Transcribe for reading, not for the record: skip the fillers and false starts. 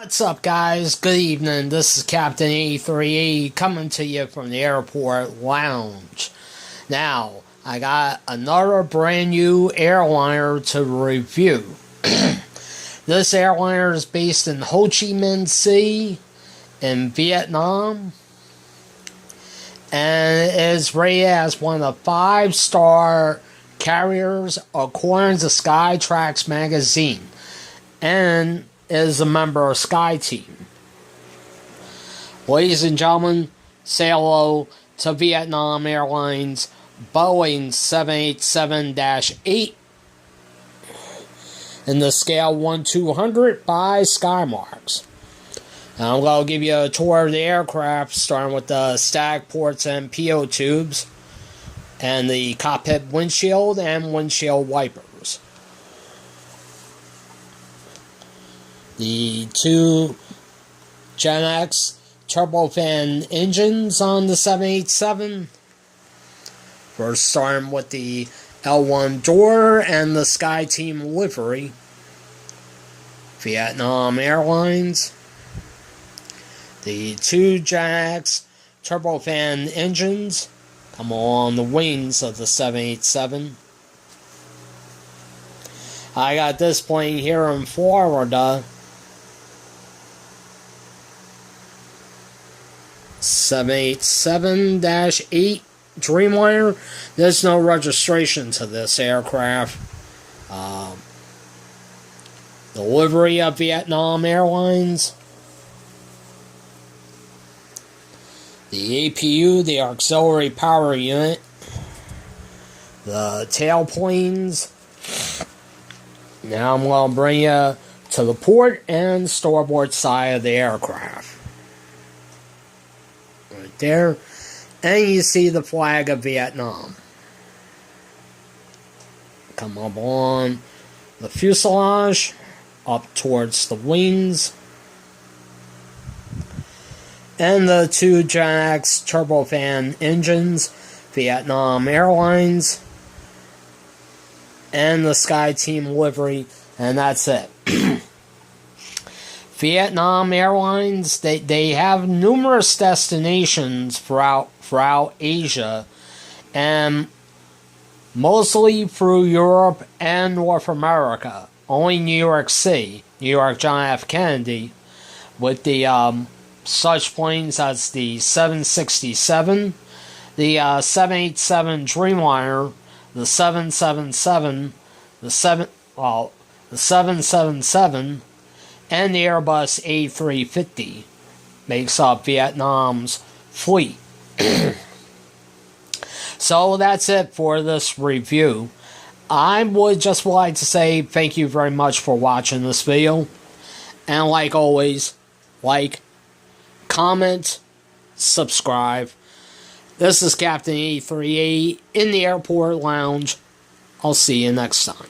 What's up, guys? Good evening. This is Captain A3E coming to you from the airport lounge. Now, I got another brand new airliner to review. This airliner is based in Ho Chi Minh City in Vietnam, and it is rated as one of the 5-star carriers according to Skytrax magazine, and is a member of SkyTeam. Ladies and gentlemen, say hello to Vietnam Airlines Boeing 787-8 in the scale 1/200 by skymarks. Now I'm going to give you a tour of the aircraft, starting with the static ports and PO tubes, and the cockpit windshield and windshield wipers. The two Gen X turbofan engines on the 787. First, starting with the L1 door and the SkyTeam livery. Vietnam Airlines. The two Gen X turbofan engines come along the wings of the 787. I got this plane here in Florida. 787-8 Dreamliner. There's no registration to this aircraft. The livery of Vietnam Airlines. The APU, the auxiliary power unit. The tailplanes. Now I'm going to bring you to the port and starboard side of the aircraft. Right there. And you see the flag of Vietnam. Come up on the fuselage, up towards the wings. And the two Gen X turbofan engines, Vietnam Airlines. And the SkyTeam livery, and that's it. Vietnam Airlines, they have numerous destinations throughout Asia, and mostly through Europe and North America. Only New York City, New York John F. Kennedy, with the such planes as the 767, the 787 Dreamliner, the 777, the 777, and the Airbus A350 makes up Vietnam's fleet. So that's it for this review. I would just like to say thank you very much for watching this video. And like always, like, comment, subscribe. This is Captain E38 in the airport lounge. I'll see you next time.